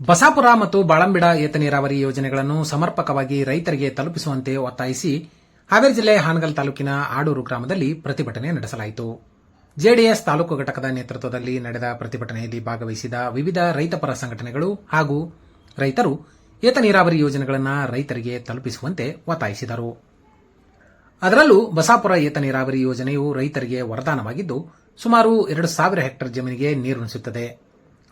ಬಸಾಪುರ ಮತ್ತು ಬಾಳಂಬಿಡ ಏತ ನೀರಾವರಿ ಯೋಜನೆಗಳನ್ನು ಸಮರ್ಪಕವಾಗಿ ರೈತರಿಗೆ ತಲುಪಿಸುವಂತೆ ಒತ್ತಾಯಿಸಿ ಹಾವೇರಿ ಜಿಲ್ಲೆ ಹಾನಗಲ್ ತಾಲೂಕಿನ ಆಡೂರು ಗ್ರಾಮದಲ್ಲಿ ಪ್ರತಿಭಟನೆ ನಡೆಸಲಾಯಿತು. ಜೆಡಿಎಸ್ ತಾಲೂಕು ಘಟಕದ ನೇತೃತ್ವದಲ್ಲಿ ನಡೆದ ಪ್ರತಿಭಟನೆಯಲ್ಲಿ ಭಾಗವಹಿಸಿದ ವಿವಿಧ ರೈತಪರ ಸಂಘಟನೆಗಳು ಹಾಗೂ ರೈತರು ಏತ ನೀರಾವರಿ ಯೋಜನೆಗಳನ್ನು ರೈತರಿಗೆ ತಲುಪಿಸುವಂತೆ ಒತ್ತಾಯಿಸಿದರು. ಅದರಲ್ಲೂ ಬಸಾಪುರ ಏತ ನೀರಾವರಿ ಯೋಜನೆಯು ರೈತರಿಗೆ ವರದಾನವಾಗಿದ್ದು ಸುಮಾರು 2,000 ಹೆಕ್ಟೇರ್ ಜಮೀನಿಗೆ ನೀರುಣಿಸುತ್ತದೆ.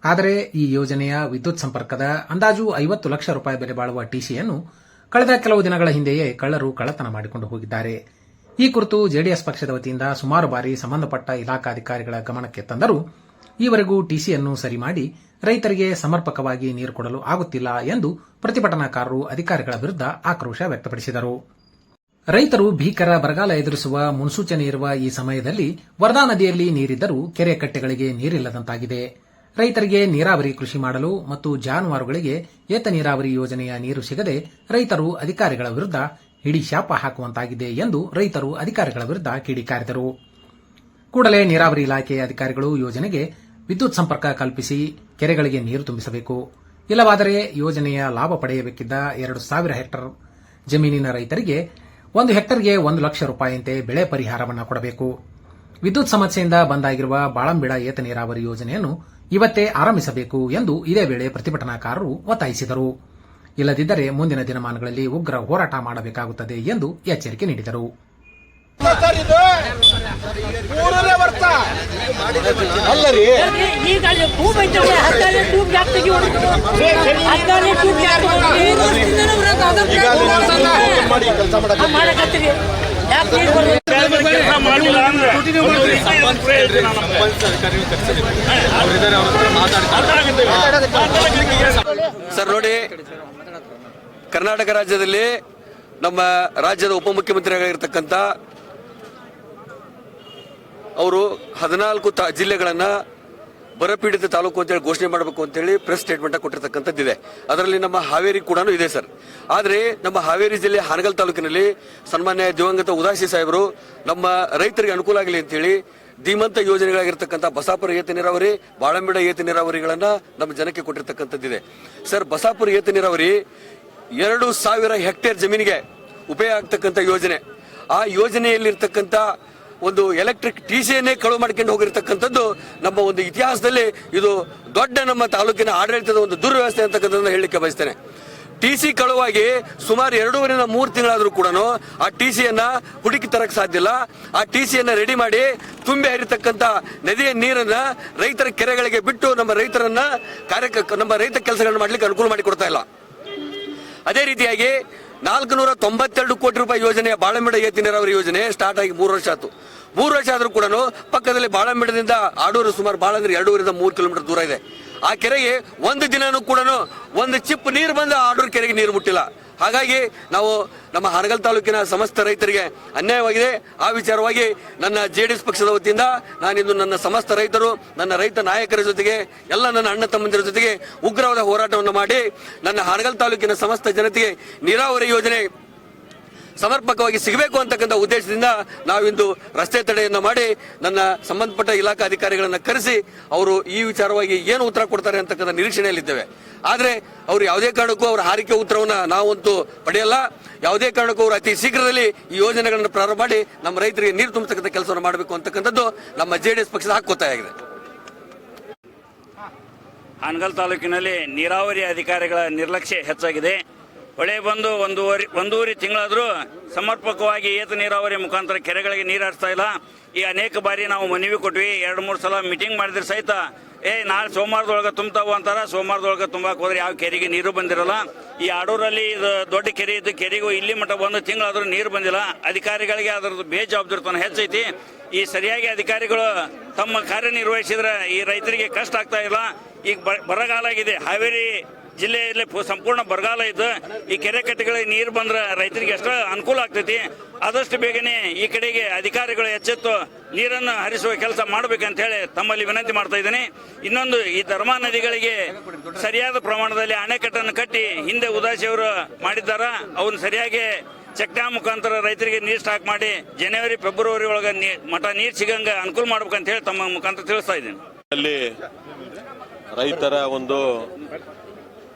ಆದರೆ ಈ ಯೋಜನೆಯ ವಿದ್ಯುತ್ ಸಂಪರ್ಕದ ಅಂದಾಜು 50 ಲಕ್ಷ ರೂಪಾಯಿ ಬೆಲೆ ಬಾಳುವ ಟಿಸಿಯನ್ನು ಕಳೆದ ಕೆಲವು ದಿನಗಳ ಹಿಂದೆಯೇ ಕಳ್ಳರು ಕಳ್ಳತನ ಮಾಡಿಕೊಂಡು ಹೋಗಿದ್ದಾರೆ. ಈ ಕುರಿತು ಜೆಡಿಎಸ್ ಪಕ್ಷದ ವತಿಯಿಂದ ಸುಮಾರು ಬಾರಿ ಸಂಬಂಧಪಟ್ಟ ಇಲಾಖಾಧಿಕಾರಿಗಳ ಗಮನಕ್ಕೆ ತಂದರೂ ಈವರೆಗೂ ಟಿಸಿಯನ್ನು ಸರಿ ಮಾಡಿ ರೈತರಿಗೆ ಸಮರ್ಪಕವಾಗಿ ನೀರು ಕೊಡಲು ಆಗುತ್ತಿಲ್ಲ ಎಂದು ಪ್ರತಿಭಟನಾಕಾರರು ಅಧಿಕಾರಿಗಳ ವಿರುದ್ಧ ಆಕ್ರೋಶ ವ್ಯಕ್ತಪಡಿಸಿದರು. ರೈತರು ಭೀಕರ ಬರಗಾಲ ಎದುರಿಸುವ ಮುನ್ಸೂಚನೆ ಇರುವ ಈ ಸಮಯದಲ್ಲಿ ವರದಾ ನದಿಯಲ್ಲಿ ನೀರಿದ್ದರೂ ಕೆರೆ ಕಟ್ಟೆಗಳಿಗೆ ನೀರಿಲ್ಲದಂತಾಗಿದೆ. ರೈತರಿಗೆ ನೀರಾವರಿ ಕೃಷಿ ಮಾಡಲು ಮತ್ತು ಜಾನುವಾರುಗಳಿಗೆ ಏತ ನೀರಾವರಿ ಯೋಜನೆಯ ನೀರು ಸಿಗದೆ ರೈತರು ಅಧಿಕಾರಿಗಳ ವಿರುದ್ಧ ಹಿಡಿ ಶಾಪ ಹಾಕುವಂತಾಗಿದೆ ಎಂದು ರೈತರು ಅಧಿಕಾರಿಗಳ ವಿರುದ್ಧ ಕಿಡಿಕಾರಿದರು. ಕೂಡಲೇ ನೀರಾವರಿ ಇಲಾಖೆಯ ಅಧಿಕಾರಿಗಳು ಯೋಜನೆಗೆ ವಿದ್ಯುತ್ ಸಂಪರ್ಕ ಕಲ್ಪಿಸಿ ಕೆರೆಗಳಿಗೆ ನೀರು ತುಂಬಿಸಬೇಕು. ಇಲ್ಲವಾದರೆ ಯೋಜನೆಯ ಲಾಭ ಪಡೆಯಬೇಕಿದ್ದ 2,000 ಹೆಕ್ಟೇರ್ ಜಮೀನಿನ ರೈತರಿಗೆ 1 ಹೆಕ್ಟರ್ಗೆ 1 ಲಕ್ಷ ರೂಪಾಯಿಯಂತೆ ಬೆಳೆ ಪರಿಹಾರವನ್ನು ಕೊಡಬೇಕು. ವಿದ್ಯುತ್ ಸಮಸ್ಯೆಯಿಂದ ಬಂದಾಗಿರುವ ಬಾಳಂಬಿಡ ಏತ ನೀರಾವರಿ ಯೋಜನೆಯನ್ನು ಇವತ್ತೇ ಆರಂಭಿಸಬೇಕು ಎಂದು ಇದೇ ವೇಳೆ ಪ್ರತಿಭಟನಾಕಾರರು ಒತ್ತಾಯಿಸಿದರು. ಇಲ್ಲದಿದ್ದರೆ ಮುಂದಿನ ದಿನಮಾನಗಳಲ್ಲಿ ಉಗ್ರ ಹೋರಾಟ ಮಾಡಬೇಕಾಗುತ್ತದೆ ಎಂದು ಎಚ್ಚರಿಕೆ ನೀಡಿದರು. ಸರ್ ನೋಡಿ, ಕರ್ನಾಟಕ ರಾಜ್ಯದಲ್ಲಿ ನಮ್ಮ ರಾಜ್ಯದ ಉಪಮುಖ್ಯಮಂತ್ರಿಯಾಗಿರ್ತಕ್ಕಂಥ ಅವರು 14 ಜಿಲ್ಲೆಗಳನ್ನ ಬರಪೀಡಿತ ತಾಲೂಕು ಅಂತೇಳಿ ಘೋಷಣೆ ಮಾಡಬೇಕು ಅಂತೇಳಿ ಪ್ರೆಸ್ ಸ್ಟೇಟ್ಮೆಂಟ್ ಕೊಟ್ಟಿರ್ತಕ್ಕಂಥದ್ದಿದೆ. ಅದರಲ್ಲಿ ನಮ್ಮ ಹಾವೇರಿ ಕೂಡ ಇದೆ ಸರ್. ಆದರೆ ನಮ್ಮ ಹಾವೇರಿ ಜಿಲ್ಲೆ ಹಾನಗಲ್ ತಾಲೂಕಿನಲ್ಲಿ ಸನ್ಮಾನ್ಯ ದಿವಂಗತ ಉದಾಸಿ ಸಾಹೇಬರು ನಮ್ಮ ರೈತರಿಗೆ ಅನುಕೂಲ ಆಗಲಿ ಅಂತೇಳಿ ಧೀಮಂತ ಯೋಜನೆಗಳಾಗಿರ್ತಕ್ಕಂಥ ಬಸಾಪುರ ಏತ ನೀರಾವರಿ, ಬಾಳಂಬಿಡ ಏತ ನೀರಾವರಿಗಳನ್ನ ನಮ್ಮ ಜನಕ್ಕೆ ಕೊಟ್ಟಿರ್ತಕ್ಕಂಥದ್ದಿದೆ. ಸರ್, ಬಸಾಪುರ ಏತ ನೀರಾವರಿ 2,000 ಹೆಕ್ಟೇರ್ ಜಮೀನಿಗೆ ಉಪಯೋಗ ಆಗ್ತಕ್ಕಂಥ ಯೋಜನೆ. ಆ ಯೋಜನೆಯಲ್ಲಿರ್ತಕ್ಕಂಥ ಒಂದು ಎಲೆಕ್ಟ್ರಿಕ್ ಟಿಸಿಯನ್ನೇ ಕಳುವು ಮಾಡ್ಕೊಂಡು ಹೋಗಿರ್ತಕ್ಕಂಥದ್ದು ನಮ್ಮ ಒಂದು ಇತಿಹಾಸದಲ್ಲಿ ಇದು ದೊಡ್ಡ ನಮ್ಮ ತಾಲೂಕಿನ ಆಡಳಿತದ ಒಂದು ದುರ್ವ್ಯವಸ್ಥೆ ಅಂತಕ್ಕಂಥದ್ದನ್ನ ಹೇಳಲಿಕ್ಕೆ ಬಯಸ್ತೇನೆ. ಟಿಸಿ ಕಳುವಾಗಿ ಸುಮಾರು 2.5 3 ತಿಂಗಳಾದ್ರೂ ಕೂಡ ಆ ಟಿಸಿಯನ್ನ ಹುಡುಕಿ ತರಕ್ ಸಾಧ್ಯ ಇಲ್ಲ. ಆ ಟಿಸಿಯನ್ನ ರೆಡಿ ಮಾಡಿ ತುಂಬಿ ಹರಿತಕ್ಕಂಥ ನದಿಯ ನೀರನ್ನ ರೈತರ ಕೆರೆಗಳಿಗೆ ಬಿಟ್ಟು ನಮ್ಮ ರೈತ ಕೆಲಸಗಳನ್ನ ಮಾಡ್ಲಿಕ್ಕೆ ಅನುಕೂಲ ಮಾಡಿ ಕೊಡ್ತಾ ಇಲ್ಲ. ಅದೇ ರೀತಿಯಾಗಿ 492 ಕೋಟಿ ರೂಪಾಯಿ ಯೋಜನೆಯ ಬಾಳಂಬಿಡ ಏತ ನೀರಾವರಿ ಯೋಜನೆ ಸ್ಟಾರ್ಟ್ ಆಗಿ 3 ವರ್ಷ ಆಯ್ತು. 3 ವರ್ಷ ಆದ್ರೂ ಕೂಡ ಪಕ್ಕದಲ್ಲಿ ಬಾಳಂಬಿಡದಿಂದ ಆಡೂರು ಸುಮಾರು ಬಾಳ ಅಂದ್ರೆ 2.5 3 ಕಿಲೋಮೀಟರ್ ದೂರ ಇದೆ. ಆ ಕೆರೆಗೆ ಒಂದು ದಿನನೂ ಕೂಡ ಒಂದು ಚಿಪ್ ನೀರು ಬಂದು ಆಡೂರು ಕೆರೆಗೆ ನೀರು ಮುಟ್ಟಿಲ್ಲ. ಹಾಗಾಗಿ ನಾವು ನಮ್ಮ ಹಾನಗಲ್ ತಾಲೂಕಿನ ಸಮಸ್ತ ರೈತರಿಗೆ ಅನ್ಯಾಯವಾಗಿದೆ. ಆ ವಿಚಾರವಾಗಿ ನನ್ನ ಜೆಡಿಎಸ್ ಪಕ್ಷದ ವತಿಯಿಂದ ನಾನಿಂದು ನನ್ನ ಸಮಸ್ತ ರೈತರು, ನನ್ನ ರೈತ ನಾಯಕರ ಜೊತೆಗೆ ಎಲ್ಲ ನನ್ನ ಅಣ್ಣ ತಮ್ಮಂದಿರ ಜೊತೆಗೆ ಉಗ್ರವಾದ ಹೋರಾಟವನ್ನು ಮಾಡಿ ನನ್ನ ಹಾನಗಲ್ ತಾಲೂಕಿನ ಸಮಸ್ತ ಜನತೆಗೆ ನೀರಾವರಿ ಯೋಜನೆ ಸಮರ್ಪಕವಾಗಿ ಸಿಗಬೇಕು ಅಂತಕ್ಕಂಥ ಉದ್ದೇಶದಿಂದ ನಾವಿಂದು ರಸ್ತೆ ತಡೆಯನ್ನು ಮಾಡಿ ನನ್ನ ಸಂಬಂಧಪಟ್ಟ ಇಲಾಖಾ ಅಧಿಕಾರಿಗಳನ್ನು ಕರೆಸಿ ಅವರು ಈ ವಿಚಾರವಾಗಿ ಏನು ಉತ್ತರ ಕೊಡ್ತಾರೆ ಅಂತಕ್ಕಂಥ ನಿರೀಕ್ಷಣೆಯಲ್ಲಿದ್ದೇವೆ. ಆದರೆ ಅವರು ಯಾವುದೇ ಕಾರಣಕ್ಕೂ ಅವರ ಹಾರಿಕೆ ಉತ್ತರವನ್ನ ನಾವಂತೂ ಪಡೆಯಲ್ಲ. ಯಾವುದೇ ಕಾರಣಕ್ಕೂ ಅವರು ಅತಿ ಶೀಘ್ರದಲ್ಲಿ ಈ ಯೋಜನೆಗಳನ್ನು ಪ್ರಾರಂಭ ಮಾಡಿ ನಮ್ಮ ರೈತರಿಗೆ ನೀರು ತುಂಬತಕ್ಕಂಥ ಕೆಲಸವನ್ನು ಮಾಡಬೇಕು ಅಂತಕ್ಕಂಥದ್ದು ನಮ್ಮ ಜೆಡಿಎಸ್ ಪಕ್ಷದ ಹಕ್ಕೊತ್ತಾಯ ಆಗಿದೆ. ಹಾನಗಲ್ ತಾಲೂಕಿನಲ್ಲಿ ನೀರಾವರಿ ಅಧಿಕಾರಿಗಳ ನಿರ್ಲಕ್ಷ್ಯ ಹೆಚ್ಚಾಗಿದೆ. ಹೊಳೆ ಬಂದು ಒಂದೂವರೆ ತಿಂಗಳಾದರೂ ಸಮರ್ಪಕವಾಗಿ ಏತ ನೀರಾವರಿ ಮುಖಾಂತರ ಕೆರೆಗಳಿಗೆ ನೀರು ಹರಿಸ್ತಾ ಇಲ್ಲ. ಈ ಅನೇಕ ಬಾರಿ ನಾವು ಮನವಿ ಕೊಟ್ವಿ, 2-3 ಸಲ ಮೀಟಿಂಗ್ ಮಾಡಿದ್ರೆ ಸಹಿತ ನಾಳೆ ಸೋಮವಾರದೊಳಗೆ ತುಂಬ್ತಾವು ಅಂತಾರ. ಸೋಮವಾರದೊಳಗೆ ತುಂಬಕ್ಕೆ ಹೋದ್ರೆ ಯಾವ ಕೆರೆಗೆ ನೀರು ಬಂದಿರಲ್ಲ. ಈ ಆಡೂರಲ್ಲಿ ಇದು ದೊಡ್ಡ ಕೆರೆ ಇದ್ದು ಕೆರೆಗೂ ಇಲ್ಲಿ ಮಟ್ಟ 1 ತಿಂಗಳಾದ್ರೂ ನೀರು ಬಂದಿಲ್ಲ. ಅಧಿಕಾರಿಗಳಿಗೆ ಅದರದ್ದು ಬೇಜವಾಬ್ದಾರಿತನ ಹೆಚ್ಚೈತಿ. ಈ ಸರಿಯಾಗಿ ಅಧಿಕಾರಿಗಳು ತಮ್ಮ ಕಾರ್ಯನಿರ್ವಹಿಸಿದ್ರೆ ಈ ರೈತರಿಗೆ ಕಷ್ಟ ಆಗ್ತಾ ಇಲ್ಲ. ಈಗ ಬರಗಾಲ ಆಗಿದೆ. ಹಾವೇರಿ ಜಿಲ್ಲೆಯಲ್ಲಿ ಸಂಪೂರ್ಣ ಬರಗಾಲ ಇದ್ದು ಈ ಕೆರೆ ಕಟ್ಟೆಗಳಿಗೆ ನೀರು ಬಂದ್ರೆ ರೈತರಿಗೆ ಎಷ್ಟು ಅನುಕೂಲ ಆಗ್ತೈತಿ. ಆದಷ್ಟು ಬೇಗನೆ ಈ ಕಡೆಗೆ ಅಧಿಕಾರಿಗಳು ಎಚ್ಚೆತ್ತು ನೀರನ್ನು ಹರಿಸುವ ಕೆಲಸ ಮಾಡಬೇಕಂತ ಹೇಳಿ ತಮ್ಮಲ್ಲಿ ವಿನಂತಿ ಮಾಡ್ತಾ ಇದ್ದೀನಿ. ಇನ್ನೊಂದು, ಈ ಧರ್ಮಾ ನದಿಗಳಿಗೆ ಸರಿಯಾದ ಪ್ರಮಾಣದಲ್ಲಿ ಅಣೆಕಟ್ಟನ್ನು ಕಟ್ಟಿ ಹಿಂದೆ ಉದಾಸಿಯವರು ಮಾಡಿದ್ದಾರ. ಅವನ್ನ ಸರಿಯಾಗಿ ಚೆಕ್ ಡ್ಯಾಮ್ ಮುಖಾಂತರ ರೈತರಿಗೆ ನೀರು ಸ್ಟಾಕ್ ಮಾಡಿ ಜನವರಿ ಫೆಬ್ರವರಿ ಒಳಗೆ ಮಠ ನೀರು ಸಿಗಂಗ ಅನುಕೂಲ ಮಾಡ್ಬೇಕಂತ ಹೇಳಿ ತಮ್ಮ ಮುಖಾಂತರ ತಿಳಿಸ್ತಾ ಇದ್ದೀನಿ. ಅಲ್ಲಿ ರೈತರ ಒಂದು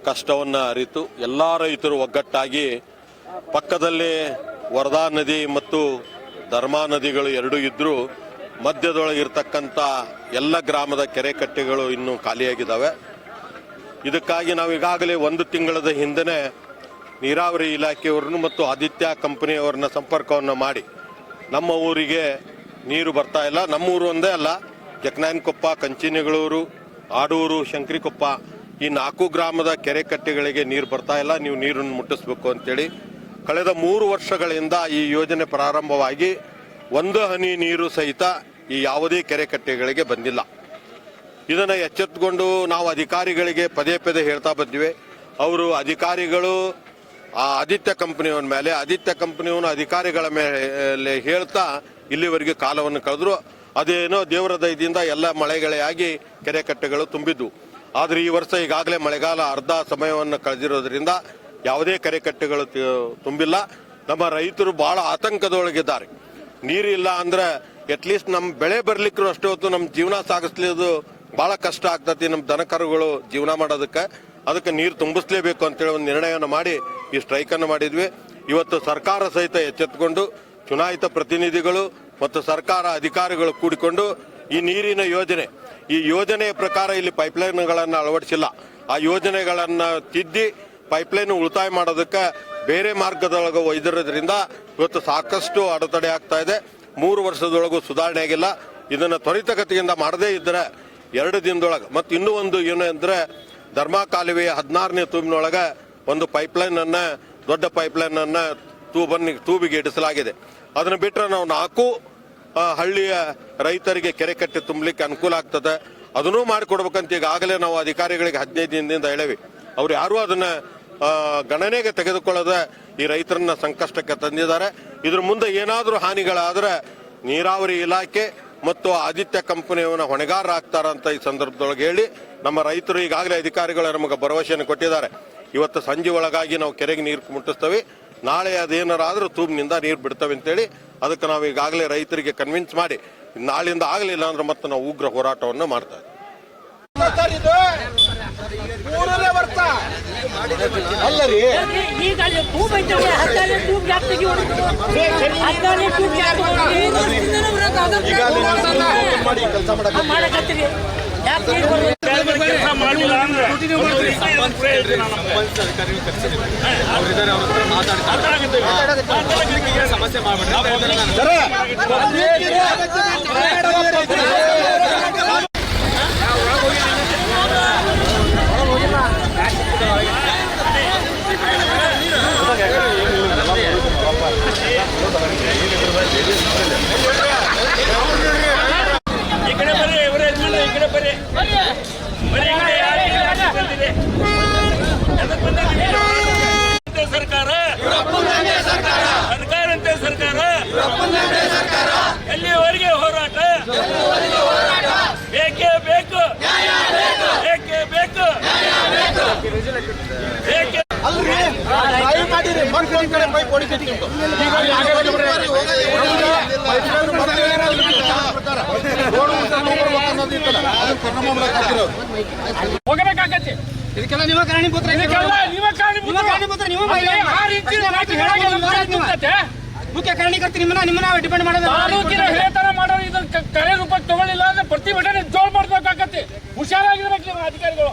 ಕಷ್ಟವನ್ನು ಅರಿತು ಎಲ್ಲ ರೈತರು ಒಗ್ಗಟ್ಟಾಗಿ ಪಕ್ಕದಲ್ಲಿ ವರದಾ ನದಿ ಮತ್ತು ಧರ್ಮಾ ನದಿಗಳು ಎರಡೂ ಇದ್ದರೂ ಮಧ್ಯದೊಳಗಿರ್ತಕ್ಕಂಥ ಎಲ್ಲ ಗ್ರಾಮದ ಕೆರೆ ಕಟ್ಟೆಗಳು ಇನ್ನೂ ಖಾಲಿಯಾಗಿದ್ದಾವೆ. ಇದಕ್ಕಾಗಿ ನಾವು ಈಗಾಗಲೇ 1 ತಿಂಗಳದ ಹಿಂದೆ ನೀರಾವರಿ ಇಲಾಖೆಯವ್ರನ್ನು ಮತ್ತು ಆದಿತ್ಯ ಕಂಪನಿಯವರನ್ನ ಸಂಪರ್ಕವನ್ನು ಮಾಡಿ ನಮ್ಮ ಊರಿಗೆ ನೀರು ಬರ್ತಾ ಇಲ್ಲ. ನಮ್ಮೂರು ಒಂದೇ ಅಲ್ಲ, ಜಕನಾಯನಕೊಪ್ಪ, ಕಂಚಿನಗಳೂರು, ಆಡೂರು, ಶಂಕರಿಕೊಪ್ಪ ಈ 4 ಗ್ರಾಮದ ಕೆರೆ ಕಟ್ಟೆಗಳಿಗೆ ನೀರು ಬರ್ತಾ ಇಲ್ಲ, ನೀವು ನೀರನ್ನು ಮುಟ್ಟಿಸ್ಬೇಕು ಅಂತೇಳಿ ಕಳೆದ 3 ವರ್ಷಗಳಿಂದ ಈ ಯೋಜನೆ ಪ್ರಾರಂಭವಾಗಿ 1 ಹನಿ ನೀರು ಸಹಿತ ಈ ಯಾವುದೇ ಕೆರೆ ಕಟ್ಟೆಗಳಿಗೆ ಬಂದಿಲ್ಲ. ಇದನ್ನು ಎಚ್ಚೆತ್ತುಕೊಂಡು ನಾವು ಅಧಿಕಾರಿಗಳಿಗೆ ಪದೇ ಪದೇ ಹೇಳ್ತಾ ಬಂದಿವೆ. ಅವರು ಅಧಿಕಾರಿಗಳು ಆ ಆದಿತ್ಯ ಕಂಪನಿಯವನ ಮೇಲೆ, ಆದಿತ್ಯ ಕಂಪನಿಯವನ ಅಧಿಕಾರಿಗಳ ಮೇಲೆ ಹೇಳ್ತಾ ಇಲ್ಲಿವರೆಗೆ ಕಾಲವನ್ನು ಕಳೆದ್ರು. ಅದೇನೋ ದೇವರ ದಯದಿಂದ ಎಲ್ಲ ಮಳೆಗಳೇ ಆಗಿ ಕೆರೆ ಕಟ್ಟೆಗಳು ತುಂಬಿದ್ವು. ಆದರೆ ಈ ವರ್ಷ ಈಗಾಗಲೇ ಮಳೆಗಾಲ ಅರ್ಧ ಸಮಯವನ್ನು ಕಳೆದಿರೋದ್ರಿಂದ ಯಾವುದೇ ಕೆರೆ ಕಟ್ಟೆಗಳು ತುಂಬಿಲ್ಲ. ನಮ್ಮ ರೈತರು ಬಹಳ ಆತಂಕದೊಳಗಿದ್ದಾರೆ. ನೀರಿಲ್ಲ ಅಂದ್ರೆ ಅಟ್ಲೀಸ್ಟ್ ನಮ್ಮ ಬೆಳೆ ಬರ್ಲಿಕ್ಕೂ ಅಷ್ಟೇ ಹೊತ್ತು ನಮ್ಮ ಜೀವನ ಸಾಗಿಸ್ಲಿದ್ದು ಬಹಳ ಕಷ್ಟ ಆಗ್ತತಿ. ನಮ್ಮ ದನಕರುಗಳು ಜೀವನ ಅದಕ್ಕೆ ನೀರು ತುಂಬಿಸ್ಲೇಬೇಕು ಅಂತೇಳಿ ಒಂದು ನಿರ್ಣಯವನ್ನು ಮಾಡಿ ಈ ಸ್ಟ್ರೈಕನ್ನು ಮಾಡಿದ್ವಿ. ಇವತ್ತು ಸರ್ಕಾರ ಸಹಿತ ಎಚ್ಚೆತ್ತುಕೊಂಡು ಚುನಾಯಿತ ಪ್ರತಿನಿಧಿಗಳು ಮತ್ತು ಸರ್ಕಾರ ಅಧಿಕಾರಿಗಳು ಕೂಡಿಕೊಂಡು ಈ ನೀರಿನ ಈ ಯೋಜನೆಯ ಪ್ರಕಾರ ಇಲ್ಲಿ ಪೈಪ್ಲೈನ್ಗಳನ್ನು ಅಳವಡಿಸಿಲ್ಲ. ಆ ಯೋಜನೆಗಳನ್ನು ತಿದ್ದಿ ಪೈಪ್ಲೈನ್ ಉಳಿತಾಯ ಮಾಡೋದಕ್ಕೆ ಬೇರೆ ಮಾರ್ಗದೊಳಗೆ ಒಯ್ದಿರೋದ್ರಿಂದ ಇವತ್ತು ಸಾಕಷ್ಟು ಅಡೆತಡೆ ಆಗ್ತಾ ಇದೆ. 3 ವರ್ಷದೊಳಗೂ ಸುಧಾರಣೆ ಆಗಿಲ್ಲ. ಇದನ್ನು ತ್ವರಿತಗತಿಯಿಂದ ಮಾಡದೇ ಇದ್ದರೆ 2 ದಿನದೊಳಗೆ ಮತ್ತು ಇನ್ನೂ ಒಂದು ಏನು ಅಂದರೆ ಧರ್ಮಾ ಕಾಲುವೆಯ 16ನೇ ತೂಬಿನೊಳಗೆ ಒಂದು ಪೈಪ್ಲೈನ್ ಅನ್ನ, ದೊಡ್ಡ ಪೈಪ್ಲೈನ್ ಅನ್ನ ತೂಬಿಗೆ ಇಡಿಸಲಾಗಿದೆ. ಅದನ್ನು ಬಿಟ್ಟರೆ ನಾವು 4 ಹಳ್ಳಿಯ ರೈತರಿಗೆ ಕೆರೆ ಕಟ್ಟೆ ತುಂಬಲಿಕ್ಕೆ ಅನುಕೂಲ ಆಗ್ತದೆ. ಅದನ್ನೂ ಮಾಡಿಕೊಡ್ಬೇಕಂತ ಈಗಾಗಲೇ ನಾವು ಅಧಿಕಾರಿಗಳಿಗೆ 15 ದಿನದಿಂದ ಹೇಳೇವಿ. ಅವ್ರು ಯಾರೂ ಅದನ್ನ ಗಣನೆಗೆ ತೆಗೆದುಕೊಳ್ಳದೆ ಈ ರೈತರನ್ನ ಸಂಕಷ್ಟಕ್ಕೆ ತಂದಿದ್ದಾರೆ. ಇದ್ರ ಮುಂದೆ ಏನಾದರೂ ಹಾನಿಗಳಾದರೆ ನೀರಾವರಿ ಇಲಾಖೆ ಮತ್ತು ಆದಿತ್ಯ ಕಂಪನಿಯವನ ಹೊಣೆಗಾರರಾಗ್ತಾರಂತ ಈ ಸಂದರ್ಭದೊಳಗೆ ಹೇಳಿ ನಮ್ಮ ರೈತರು ಈಗಾಗಲೇ ಅಧಿಕಾರಿಗಳು ನಮಗೆ ಭರವಸೆಯನ್ನು ಕೊಟ್ಟಿದ್ದಾರೆ. ಇವತ್ತು ಸಂಜೆ ಒಳಗಾಗಿ ನಾವು ಕೆರೆಗೆ ನೀರು ಮುಟ್ಟಿಸ್ತೇವೆ, ನಾಳೆ ಅದೇನಾರಾದ್ರೂ ತೂಬಿನಿಂದ ನೀರು ಬಿಡ್ತವೆ ಅಂತೇಳಿ ಅದಕ್ಕೆ ನಾವು ಈಗಾಗಲೇ ರೈತರಿಗೆ ಕನ್ವಿನ್ಸ್ ಮಾಡಿ ನಾಳಿಂದ ಆಗಲಿಲ್ಲ ಅಂದ್ರೆ ಮತ್ತೆ ನಾವು ಉಗ್ರ ಹೋರಾಟವನ್ನು ಮಾಡ್ತಾ ಇದ್ದೀವಿ. ಸಮಸ್ಯೆ ಮಾಡ್ಬಿಡ್ರಿ. ಈ ಕಡೆ ಬರ್ರಿ, ಇವರೇ ಯಜಮಾನ್ರೆ, ಈ ಕಡೆ ಬರ್ರಿ. ಸರ್ಕಾರ ಎಲ್ಲಿವರೆಗೆ ಹೋರಾಟ? ಬೇಕೇ ಬೇಕು, ಬೇಕೇ ಬೇಕು, ಬೇಕೇ ಹೋಗಬೇಕಾಗತ್ತೆ. ಇದಕ್ಕೆಲ್ಲ ನೀವೇ ಕಾರಣೀಭೂತ. ಮುಖ್ಯ ಕಾರಣೀಕರ್ತ ನಿಮ್ಮನ್ನ ಡಿಪೆಂಡ್ ಮಾಡೋದು. ತಾಲೂಕಿನ ಹಿರಿಯತನ ಮಾಡೋರು ಇದನ್ನ ಕರೆ ರೂಪಕ್ಕೆ ತಗೊಳ್ಳಿಲ್ಲ ಅಂದ್ರೆ ಪ್ರತಿಭಟನೆ ಜೋರ್ ಮಾಡ್ಬೇಕಾಗತ್ತೆ. ಹುಷಾರಾಗಿರ್ಬೇಕು ಅಧಿಕಾರಿಗಳು.